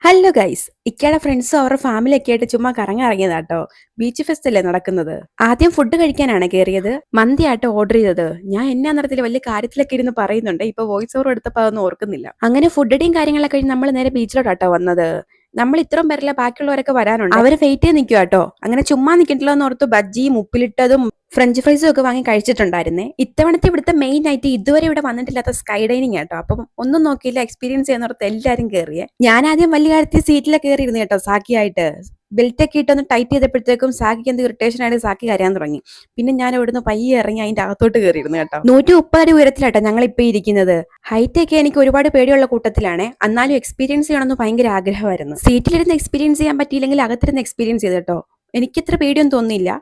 Hello guys, ഇക്കയുടെ ഫ്രണ്ട്സും അവരുടെ family ഒക്കെ ആയിട്ട് ചുമ്മാ കറങ്ങിറങ്ങിയതാട്ടോ. ബീച്ച് ഫെസ്റ്റ് അല്ലേ നടക്കുന്നത്. ആദ്യം ഫുഡ് കഴിക്കാനാണ് കയറിയത്. മന്തിയാട്ടോ ഓർഡർ ചെയ്തത്. ഞാൻ എന്നാ നടത്തില്ല വലിയ കാര്യത്തിലൊക്കെ ഇരുന്ന് പറയുന്നുണ്ട്. ഇപ്പൊ വോയിസ് ഓവർ എടുത്തപ്പോ അതൊന്നും ഓർക്കുന്നില്ല. അങ്ങനെ ഫുഡിന്റെയും കാര്യങ്ങളൊക്കെ കഴിഞ്ഞ് നമ്മൾ നേരെ ബീച്ചിലോട്ടാട്ടോ വന്നത്. നമ്മൾ ഇത്രയും പേരല്ല, ബാക്കിയുള്ളവരൊക്കെ വരാനുണ്ട്. അവര് വെയിറ്റ് ചെയ്ത് നിൽക്കുക കേട്ടോ. അങ്ങനെ ചുമ്മാ നിൽക്കണ്ടല്ലോ എന്ന് ഓർത്ത് ബജ്ജിയും ഉപ്പിലിട്ടതും ഫ്രഞ്ച് ഫ്രൈസും ഒക്കെ വാങ്ങി കഴിച്ചിട്ടുണ്ടായിരുന്നേ. ഇത്തവണത്തെ ഇവിടുത്തെ മെയിൻ ആയിട്ട് ഇതുവരെ ഇവിടെ വന്നിട്ടില്ലാത്ത സ്കൈ ഡൈനിങ് കേട്ടോ. അപ്പം ഒന്നും നോക്കിയില്ല, എക്സ്പീരിയൻസ് ചെയ്യുന്നവർക്ക് എല്ലാവരും കയറിയേ. ഞാൻ ആദ്യം വലിയ കാര്യത്തിൽ സീറ്റിലൊക്കെ കയറിയിരുന്നു കേട്ടോ, സാക്കിയായിട്ട്. ബെൽറ്റ് ഒക്കെ ഇട്ടൊന്ന് ടൈറ്റ് ചെയ്തപ്പോഴത്തേക്കും സാക്കിക്ക് എന്ത് ഇറിറ്റേഷൻ ആയിട്ട് സാക്കി കരയാൻ തുടങ്ങി. പിന്നെ ഞാൻ ഇവിടുന്ന് പയ്യെ ഇറങ്ങി അതിന്റെ അകത്തോട്ട് കയറിയിരുന്നു കേട്ടോ. 130 അടി ഉയരത്തിലാട്ടോ ഞങ്ങൾ ഇപ്പൊ ഇരിക്കുന്നത്. ഹൈറ്റ് ഒക്കെ എനിക്ക് ഒരുപാട് പേടിയുള്ള കൂട്ടത്തിലാണ്. എന്നാലും എക്സ്പീരിയൻസ് ചെയ്യണമെന്ന് ഭയങ്കര ആഗ്രഹമായിരുന്നു. സീറ്റിലിരുന്ന് എക്സ്പീരിയൻസ് ചെയ്യാൻ പറ്റിയില്ലെങ്കിൽ അകത്തിരുന്ന് എക്സ്പീരിയൻസ് ചെയ്തു കേട്ടോ. എനിക്കിത്ര പേടിയൊന്നും തോന്നിയില്ല.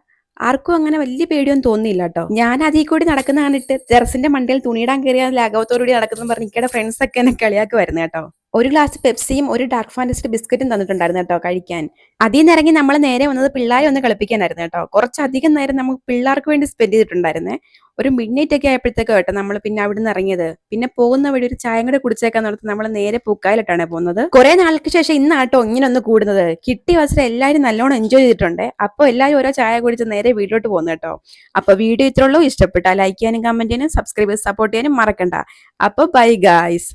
ആർക്കും അങ്ങനെ വലിയ പേടിയൊന്നും തോന്നിയില്ല കേട്ടോ. ഞാൻ അതിൽ കൂടി നടക്കുന്ന കണ്ടിട്ട് ടെറസിന്റെ മണ്ടയിൽ തുണിയിടാൻ കയറിയ ലാഘവത്തോടുകൂടി നടക്കുന്നു പറഞ്ഞ് ഇക്കയുടെ ഫ്രണ്ട്സ് ഒക്കെ എന്നെ കളിയാക്കി വരുന്നത് കേട്ടോ. ഒരു ഗ്ലാസ് പെപ്സിയും ഒരു ഡാർക്ക് ഫാന്റസി ബിസ്ക്കറ്റും തന്നിട്ടുണ്ടായിരുന്നു കേട്ടോ കഴിക്കാൻ. അതിൽ നിന്ന് ഇറങ്ങി നമ്മൾ നേരെ വന്നത് പിള്ളേരെ ഒന്ന് കളിപ്പിക്കാനായിരുന്നു കേട്ടോ. കുറച്ചധികം നേരം നമുക്ക് പിള്ളേർക്ക് വേണ്ടി സ്പെൻഡ് ചെയ്തിട്ടുണ്ടായിരുന്നേ. ഒരു മിഡ് നൈറ്റ് ഒക്കെ ആയപ്പോഴത്തേക്ക് കേട്ടോ നമ്മൾ പിന്നെ അവിടെ നിന്ന് ഇറങ്ങിയത്. പിന്നെ പോകുന്ന വഴി ഒരു ചായം കൂടെ കുടിച്ചേക്കാൻ നടത്തി നമ്മൾ നേരെ പൂക്കായിലിട്ടാണ് പോകുന്നത്. കുറെ നാൾക്ക് ശേഷം ഇന്നാട്ടോ ഇങ്ങനെ ഒന്ന് കൂടുന്നത്. കിട്ടിയ അവസരം എല്ലാവരും നല്ലോണം എൻജോയ് ചെയ്തിട്ടുണ്ട്. അപ്പോൾ എല്ലാവരും ഓരോ ചായ കുടിച്ച് നേരെ വീട്ടിലോട്ട് പോകുന്നു കേട്ടോ. അപ്പൊ വീഡിയോ ഇത്രയുള്ളൂ. ഇഷ്ടപ്പെട്ടാൽ ലൈക്ക് ചെയ്യാനും കമന്റ് ചെയ്യാനും സബ്സ്ക്രൈബ് സപ്പോർട്ട് ചെയ്യാനും മറക്കണ്ട. അപ്പൊ ബൈ ഗായ്സ്.